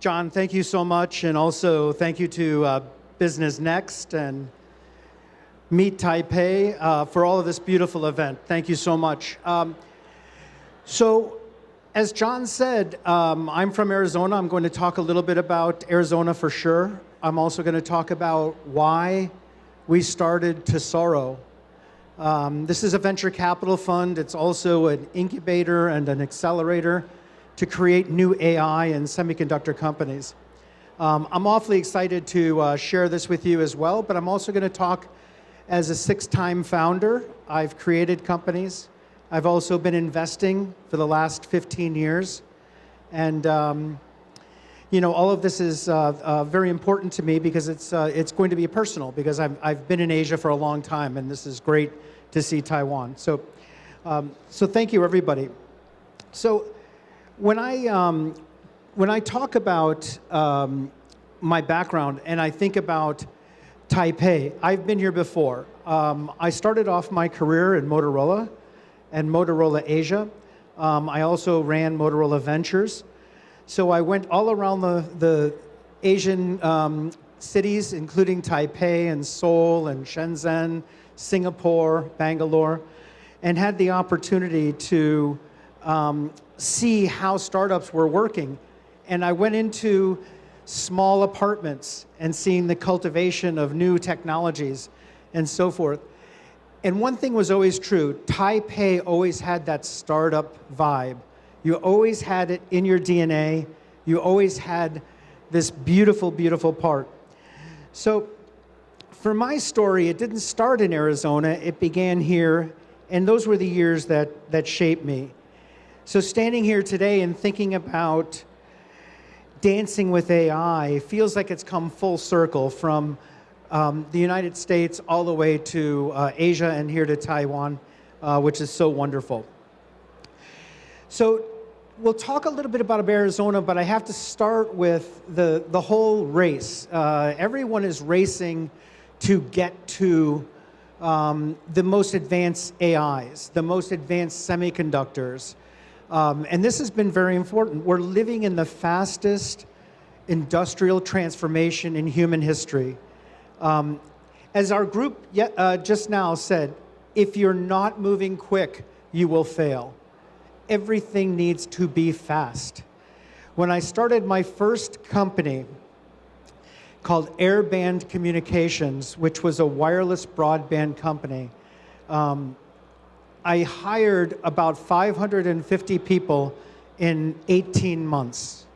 John, thank you so much, and also thank you to Business Next and Meet Taipei for all of this beautiful event. Thank you so much. So, as John said, I'm from Arizona. I'm going to talk a little bit about Arizona for sure. I'm also going to talk about why we started Tesoro. This is a venture capital fund. It's also an incubator and an accelerator to create new AI and semiconductor companies. I'm awfully excited to share this with you as well, but I'm also going to talk as a 6-time founder. I've created companies. I've also been investing for the last 15 years. And you know, all of this is very important to me because it's going to be personal, because I've been in Asia for a long time, and this is great to see Taiwan. So thank you, everybody. So when I talk about my background and I think about Taipei, I've been here before. I started off my career in Motorola and Motorola Asia. I also ran Motorola Ventures. So I went all around the Asian cities, including Taipei and Seoul and Shenzhen, Singapore, Bangalore, and had the opportunity to see how startups were working. And I went into small apartments and seeing the cultivation of new technologies and so forth. And one thing was always true: Taipei always had that startup vibe. You always had it in your DNA. You always had this beautiful, beautiful part. So for my story, it didn't start in Arizona. It began here, and those were the years that shaped me. So standing here today and thinking about dancing with AI feels like it's come full circle from the United States all the way to Asia and here to Taiwan, which is so wonderful. So we'll talk a little bit about Arizona, but I have to start with the whole race. Everyone is racing to get to the most advanced AIs, the most advanced semiconductors. And this has been very important. We're living in the fastest industrial transformation in human history. As our group just now said, if you're not moving quick, you will fail. Everything needs to be fast. When I started my first company called Airband Communications, which was a wireless broadband company, I hired about 550 people in 18 months.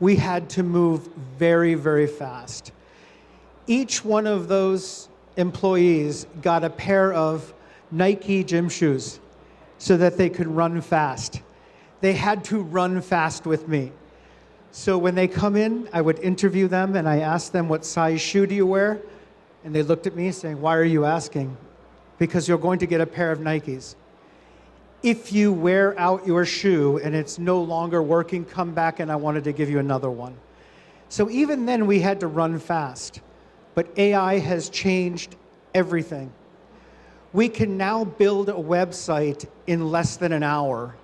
We had to move very, very fast. Each one of those employees got a pair of Nike gym shoes so that they could run fast. They had to run fast with me. So when they come in, I would interview them and I asked them, what size shoe do you wear? And they looked at me saying, why are you asking? Because you're going to get a pair of Nikes. If you wear out your shoe and it's no longer working, come back and I wanted to give you another one. So even then we had to run fast. But AI has changed everything. We can now build a website in less than an hour.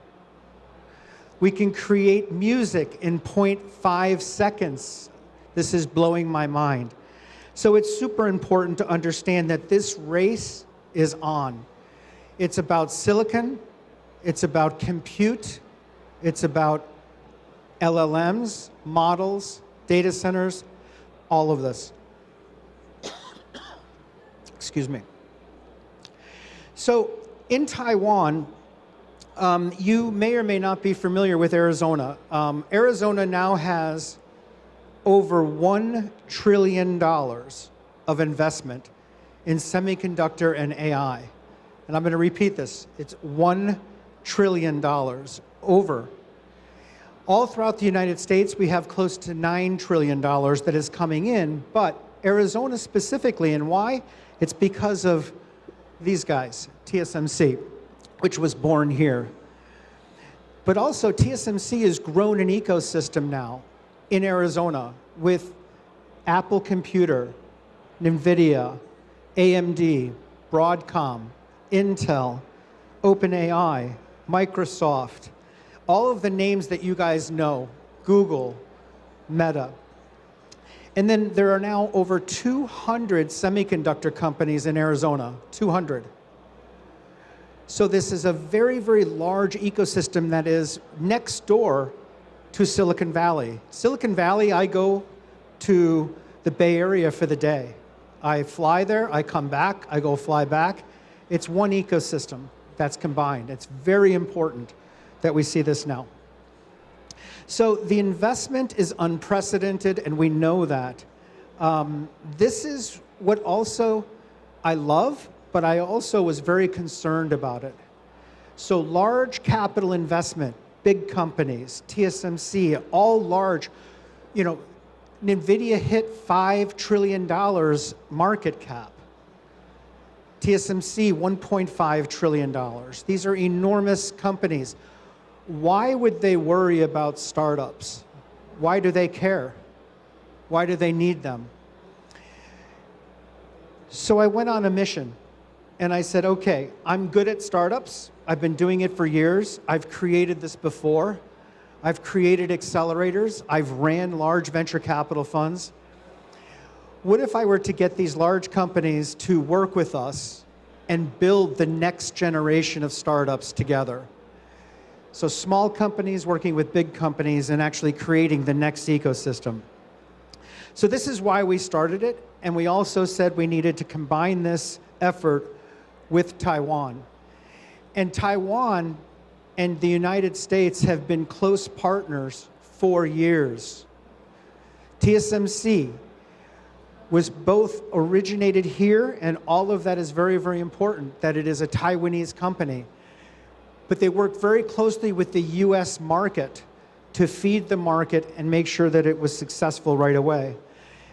We can create music in 0.5 seconds. This is blowing my mind. So it's super important to understand that this race is on. It's about silicon, it's about compute, it's about LLMs, models, data centers, all of this. Excuse me. So in Taiwan, you may or may not be familiar with Arizona. Arizona now has over $1 trillion of investment in semiconductor and AI. And I'm going to repeat this. It's $1 trillion over. All throughout the United States, we have close to $9 trillion that is coming in, but Arizona specifically, and why? It's because of these guys, TSMC, which was born here. But also TSMC has grown an ecosystem now in Arizona with Apple Computer, NVIDIA, AMD, Broadcom, Intel, OpenAI, Microsoft, all of the names that you guys know, Google, Meta. And then there are now over 200 semiconductor companies in Arizona, 200. So this is a very, very large ecosystem that is next door to Silicon Valley. Silicon Valley, I go to the Bay Area for the day. I fly there, I come back, I go fly back. It's one ecosystem that's combined. It's very important that we see this now. So the investment is unprecedented, and we know that. This is what also I love, but I also was very concerned about it. So large capital investment, big companies, TSMC, all large, you know, NVIDIA hit $5 trillion market cap. TSMC, $1.5 trillion. These are enormous companies. Why would they worry about startups? Why do they care? Why do they need them? So I went on a mission, and I said, okay, I'm good at startups. I've been doing it for years. I've created this before. I've created accelerators. I've ran large venture capital funds. What if I were to get these large companies to work with us and build the next generation of startups together? So small companies working with big companies and actually creating the next ecosystem. So this is why we started it, and we also said we needed to combine this effort with Taiwan. And Taiwan and the United States have been close partners for years. TSMC was both originated here, and all of that is very, very important, that it is a Taiwanese company. But they worked very closely with the US market to feed the market and make sure that it was successful right away.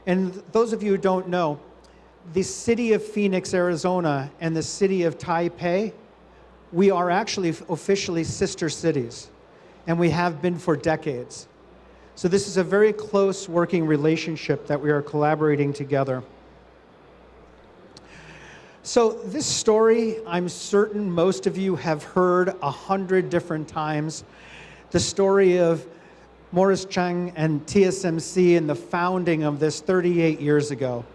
And those of you who don't know, the city of Phoenix, Arizona, and the city of Taipei, we are actually officially sister cities, and we have been for decades. So this is a very close working relationship that we are collaborating together. So this story, I'm certain most of you have heard 100 different times. The story of Morris Chang and TSMC and the founding of this 38 years ago.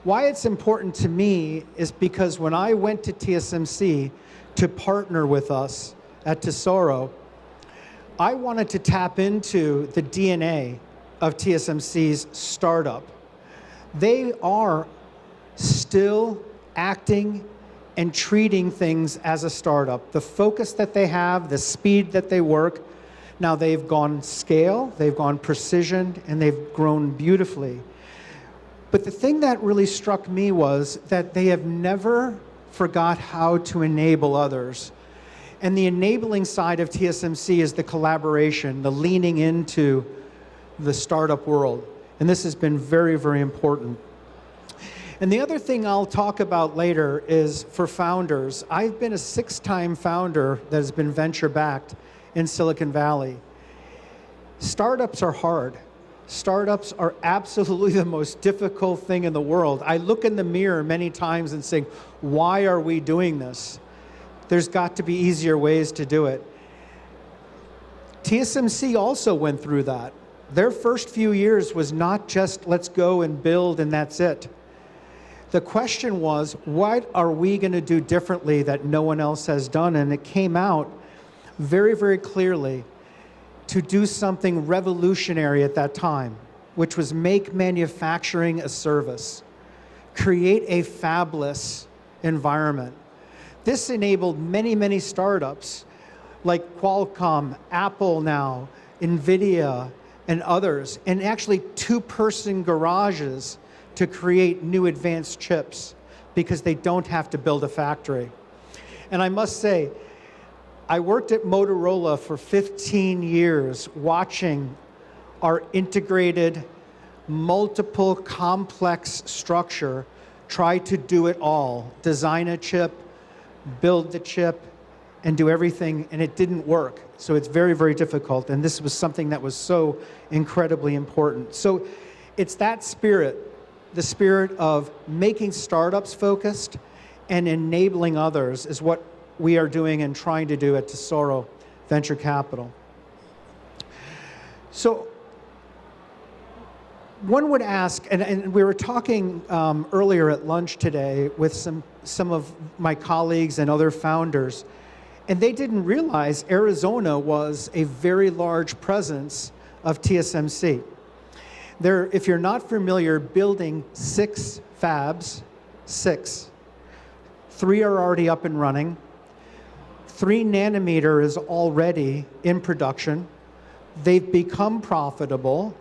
Why it's important to me is because when I went to TSMC to partner with us at Tesoro, I wanted to tap into the DNA of TSMC's startup. They are still acting and treating things as a startup. The focus that they have, the speed that they work. Now they've gone scale, they've gone precision, and they've grown beautifully. But the thing that really struck me was that they have never forgot how to enable others. And the enabling side of TSMC is the collaboration, the leaning into the startup world. And this has been very, very important. And the other thing I'll talk about later is for founders. I've been a 6-time founder that has been venture-backed in Silicon Valley. Startups are hard. Startups are absolutely the most difficult thing in the world. I look in the mirror many times and say, why are we doing this? There's got to be easier ways to do it. TSMC also went through that. Their first few years was not just let's go and build and that's it. The question was, what are we going to do differently that no one else has done? And it came out very, very clearly to do something revolutionary at that time, which was make manufacturing a service, create a fabless environment. This enabled many, many startups like Qualcomm, Apple now, NVIDIA, and others, and actually 2-person garages to create new advanced chips because they don't have to build a factory. And I must say, I worked at Motorola for 15 years watching our integrated, multiple complex structure try to do it all, design a chip, build the chip, and do everything, and it didn't work. So it's very, very difficult, and this was something that was so incredibly important. So it's that spirit, the spirit of making startups focused and enabling others is what we are doing and trying to do at Tesoro Venture Capital. So one would ask, and we were talking earlier at lunch today with some of my colleagues and other founders, and they didn't realize Arizona was a very large presence of TSMC. They're, if you're not familiar, building 6 fabs, 6. 3 are already up and running. 3 nanometer is already in production. They've become profitable.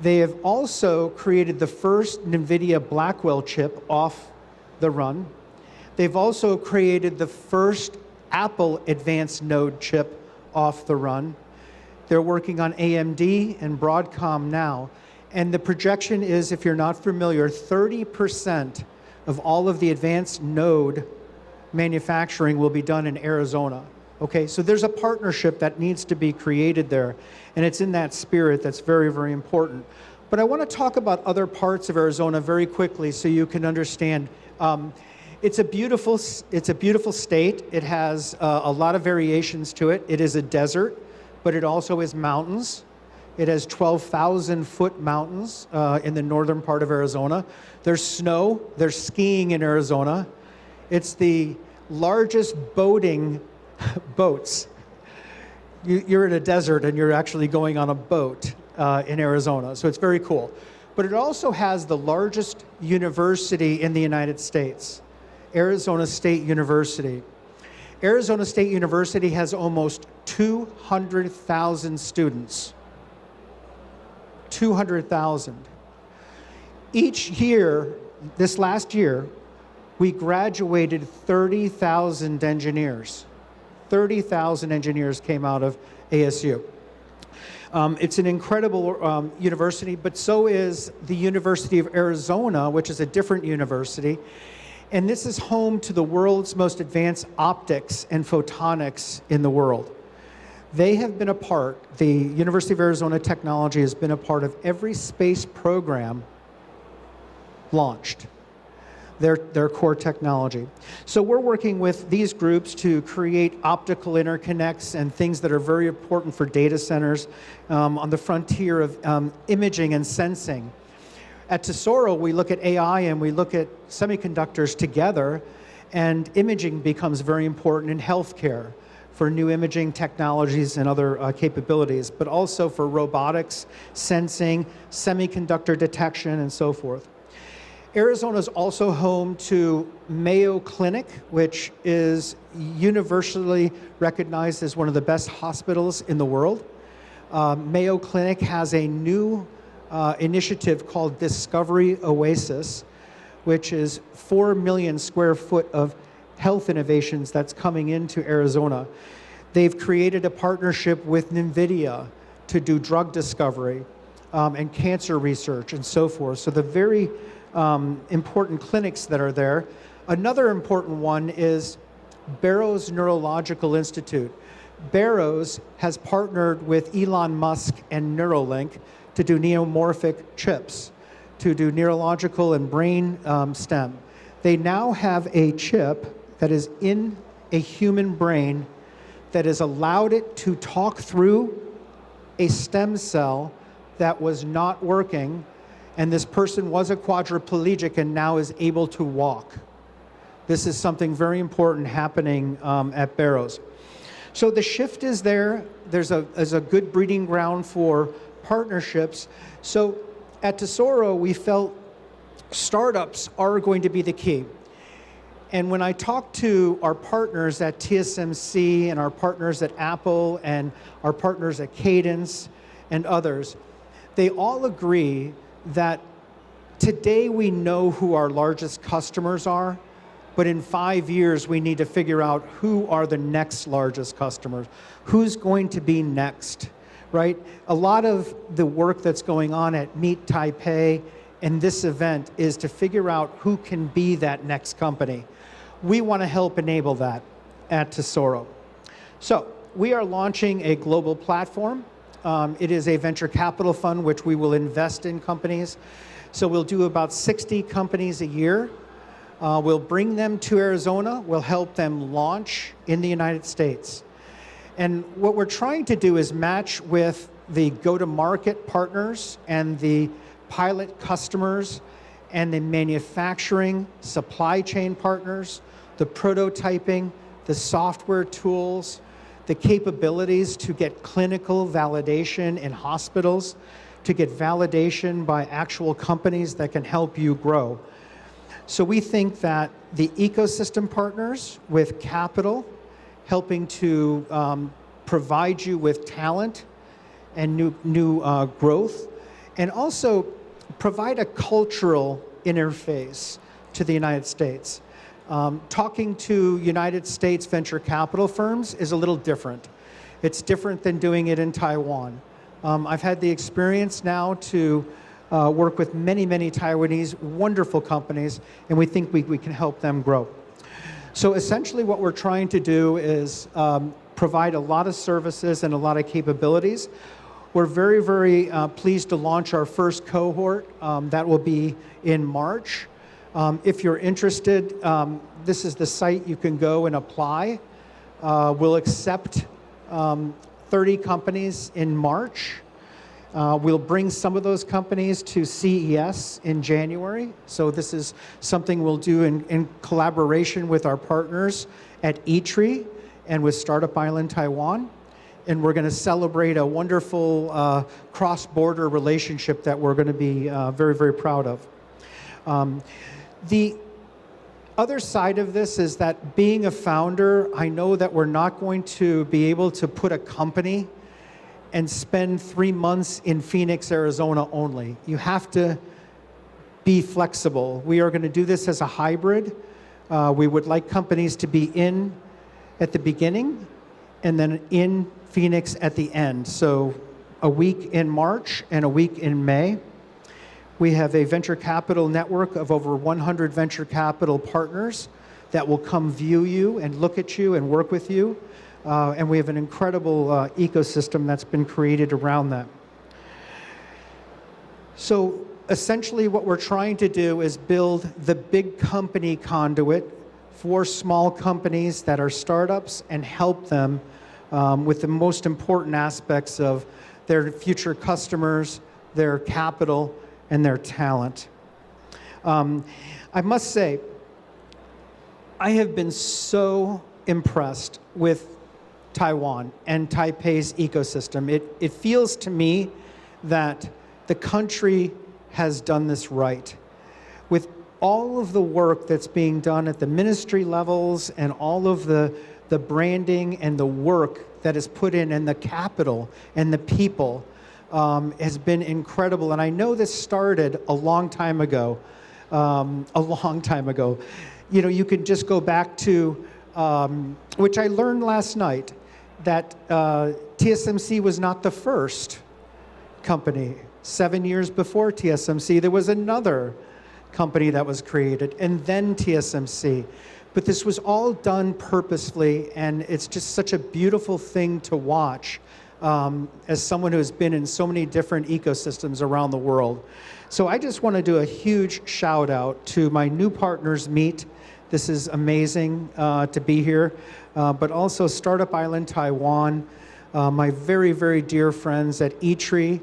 They have also created the first NVIDIA Blackwell chip off the run. They've also created the first Apple advanced node chip off the run. They're working on AMD and Broadcom now. And the projection is, if you're not familiar, 30% of all of the advanced node manufacturing will be done in Arizona. Okay, so there's a partnership that needs to be created there, and it's in that spirit that's very, very important. But I want to talk about other parts of Arizona very quickly so you can understand. It's a beautiful state. It has a lot of variations to it. It is a desert, but it also is mountains. It has 12,000-foot mountains in the northern part of Arizona. There's snow. There's skiing in Arizona. It's the largest boats. You're in a desert and you're actually going on a boat in Arizona, so it's very cool. But it also has the largest university in the United States, Arizona State University. Arizona State University has almost 200,000 students. 200,000. Each year, this last year, we graduated 30,000 engineers. 30,000 engineers came out of ASU. It's an incredible university, but so is the University of Arizona, which is a different university. And this is home to the world's most advanced optics and photonics in the world. They have been a part, the University of Arizona Technology has been a part of every space program launched. Their core technology. So we're working with these groups to create optical interconnects and things that are very important for data centers on the frontier of imaging and sensing. At Tesoro, we look at AI and we look at semiconductors together, and imaging becomes very important in healthcare for new imaging technologies and other capabilities, but also for robotics, sensing, semiconductor detection, and so forth. Arizona is also home to Mayo Clinic, which is universally recognized as one of the best hospitals in the world. Mayo Clinic has a new initiative called Discovery Oasis, which is 4 million square foot of health innovations that's coming into Arizona. They've created a partnership with NVIDIA to do drug discovery and cancer research and so forth. So the very important clinics that are there. Another important one is Barrows Neurological Institute. Barrows has partnered with Elon Musk and Neuralink to do neuromorphic chips, to do neurological and brain stem. They now have a chip that is in a human brain that has allowed it to talk through a stem cell that was not working, and this person was a quadriplegic and now is able to walk. This is something very important happening at Barrows. So the shift is there. There's a good breeding ground for partnerships. So at Tesoro, we felt startups are going to be the key. And when I talk to our partners at TSMC and our partners at Apple and our partners at Cadence and others, they all agree that today we know who our largest customers are, but in 5 years we need to figure out who are the next largest customers. Who's going to be next, right? A lot of the work that's going on at Meet Taipei and this event is to figure out who can be that next company. We want to help enable that at Tesoro. So we are launching a global platform. It is a venture capital fund which we will invest in companies. So we'll do about 60 companies a year. We'll bring them to Arizona. We'll help them launch in the United States. And what we're trying to do is match with the go-to-market partners and the pilot customers and the manufacturing supply chain partners, the prototyping, the software tools, the capabilities to get clinical validation in hospitals, to get validation by actual companies that can help you grow. So we think that the ecosystem partners with capital, helping to provide you with talent and new growth, and also provide a cultural interface to the United States. Talking to United States venture capital firms is a little different. It's different than doing it in Taiwan. I've had the experience now to work with many, many Taiwanese wonderful companies, and we think we can help them grow. So essentially what we're trying to do is provide a lot of services and a lot of capabilities. We're very, very pleased to launch our first cohort. That will be in March. If you're interested, this is the site you can go and apply. We'll accept 30 companies in March. We'll bring some of those companies to CES in January. So this is something we'll do in collaboration with our partners at eTree and with Startup Island Taiwan. And we're going to celebrate a wonderful cross-border relationship that we're going to be very, very proud of. The other side of this is that being a founder, I know that we're not going to be able to put a company and spend 3 months in Phoenix, Arizona only. You have to be flexible. We are going to do this as a hybrid. We would like companies to be in at the beginning and then in Phoenix at the end. So a week in March and a week in May. We have a venture capital network of over 100 venture capital partners that will come view you and look at you and work with you. And we have an incredible ecosystem that's been created around that. So essentially what we're trying to do is build the big company conduit for small companies that are startups and help them with the most important aspects of their future customers, their capital, and their talent. I must say, I have been so impressed with Taiwan and Taipei's ecosystem. It feels to me that the country has done this right. With all of the work that's being done at the ministry levels and all of the branding and the work that is put in and the capital and the people has been incredible. And I know this started a long time ago. You know, you can just go back to, which I learned last night, that TSMC was not the first company. 7 years before TSMC, there was another company that was created, and then TSMC. But this was all done purposefully, and it's just such a beautiful thing to watch as someone who has been in so many different ecosystems around the world. So I just want to do a huge shout out to my new partners, Meet. This is amazing to be here. But also Startup Island Taiwan, my very, very dear friends at eTree,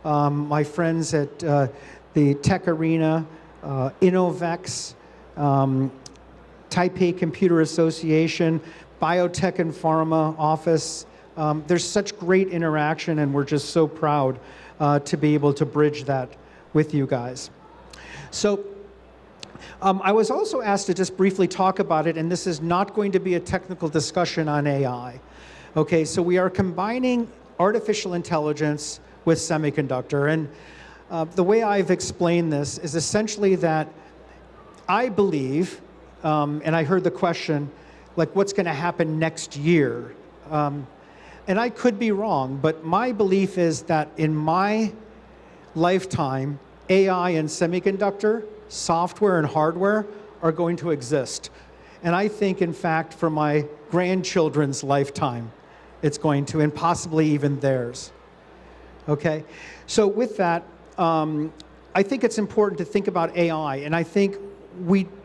my friends at the Tech Arena, Innovex, Taipei Computer Association, Biotech and Pharma Office. There's such great interaction, and we're just so proud to be able to bridge that with you guys. So I was also asked to just briefly talk about it, and this is not going to be a technical discussion on AI. Okay, so we are combining artificial intelligence with semiconductor, and the way I've explained this is essentially that I believe, and I heard the question, like what's going to happen next year? And I could be wrong, but my belief is that in my lifetime, AI and semiconductor, software and hardware are going to exist. And I think, in fact, for my grandchildren's lifetime, it's going to, and possibly even theirs. Okay? So with that, I think it's important to think about AI, and I think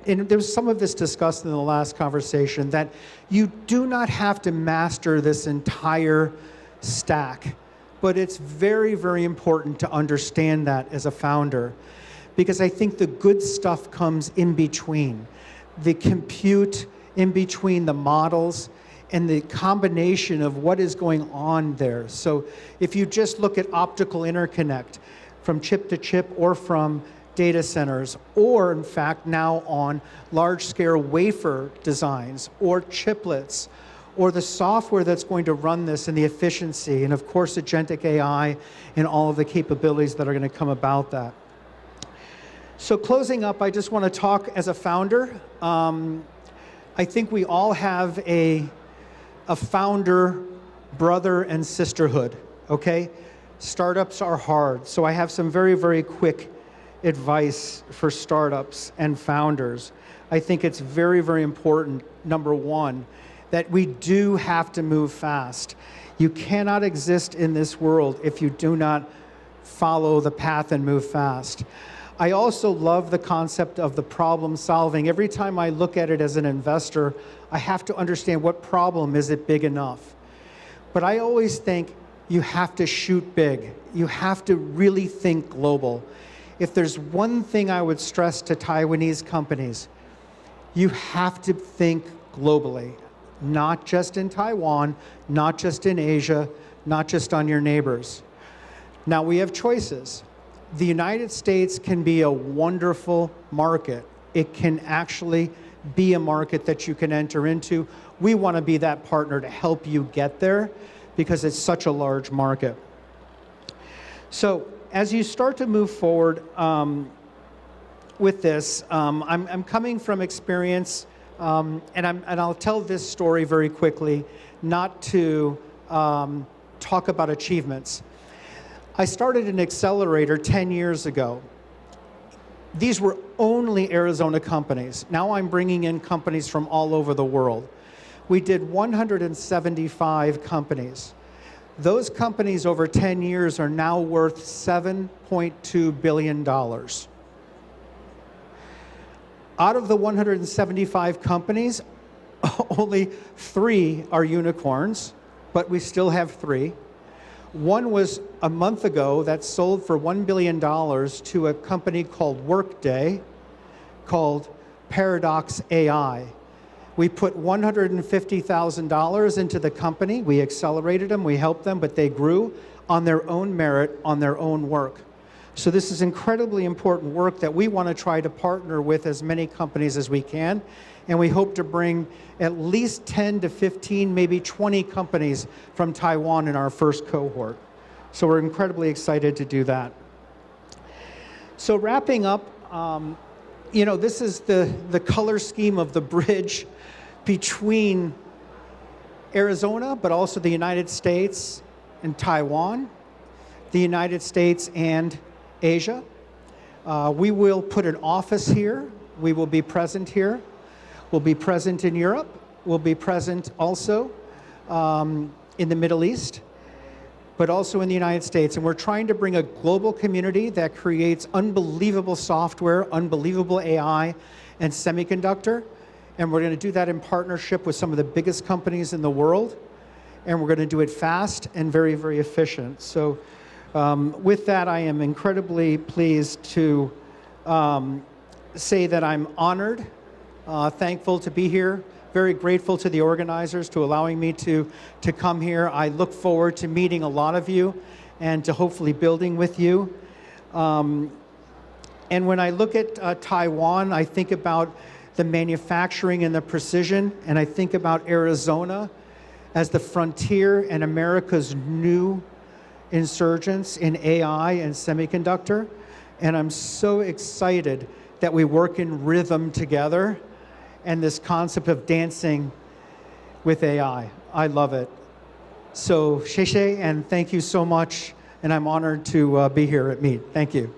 and there was some of this discussed in the last conversation, that you do not have to master this entire stack But it's very, very important to understand that as a founder, because I think the good stuff comes in between. The compute in between the models and the combination of what is going on there. So if you just look at optical interconnect from chip to chip or from data centers, or in fact now on large-scale wafer designs or chiplets, or the software that's going to run this and the efficiency, and of course agentic AI and all of the capabilities that are going to come about that. So closing up, I just want to talk as a founder. I think we all have a founder brother and sisterhood, okay? Startups are hard, so I have some very, very quick advice for startups and founders. I think it's very, very important, number one, that we do have to move fast. You cannot exist in this world if you do not follow the path and move fast. I also love the concept of the problem solving. Every time I look at it as an investor, I have to understand what problem is it big enough. But I always think you have to shoot big. You have to really think global. If there's one thing I would stress to Taiwanese companies, you have to think globally, not just in Taiwan, not just in Asia, not just on your neighbors. Now we have choices. The United States can be a wonderful market. It can actually be a market that you can enter into. We want to be that partner to help you get there because it's such a large market. So as you start to move forward with this, I'm coming from experience, and I'll tell this story very quickly, not to talk about achievements. I started an accelerator 10 years ago. These were only Arizona companies. Now I'm bringing in companies from all over the world. We did 175 companies. Those companies over 10 years are now worth $7.2 billion. Out of the 175 companies, only 3 are unicorns, but we still have 3. One was a month ago that sold for $1 billion to a company called Workday, called Paradox AI. We put $150,000 into the company. We accelerated them, we helped them, but they grew on their own merit, on their own work. So this is incredibly important work that we want to try to partner with as many companies as we can. And we hope to bring at least 10 to 15, maybe 20 companies from Taiwan in our first cohort. So we're incredibly excited to do that. So wrapping up, you know, this is the color scheme of the bridge between Arizona, but also the United States and Taiwan, the United States and Asia. We will put an office here. We will be present here. We'll be present in Europe. We'll be present also in the Middle East, but also in the United States. And we're trying to bring a global community that creates unbelievable software, unbelievable AI, and semiconductor. And we're going to do that in partnership with some of the biggest companies in the world. And we're going to do it fast and very, very efficient. So with that, I am incredibly pleased to say that I'm honored, thankful to be here, very grateful to the organizers to allowing me to come here. I look forward to meeting a lot of you and to hopefully building with you. And when I look at Taiwan, I think about the manufacturing and the precision, and I think about Arizona as the frontier and America's new insurgents in AI and semiconductor. And I'm so excited that we work in rhythm together and this concept of dancing with AI. I love it. So, 谢谢 and thank you so much. And I'm honored to be here at Meet. Thank you.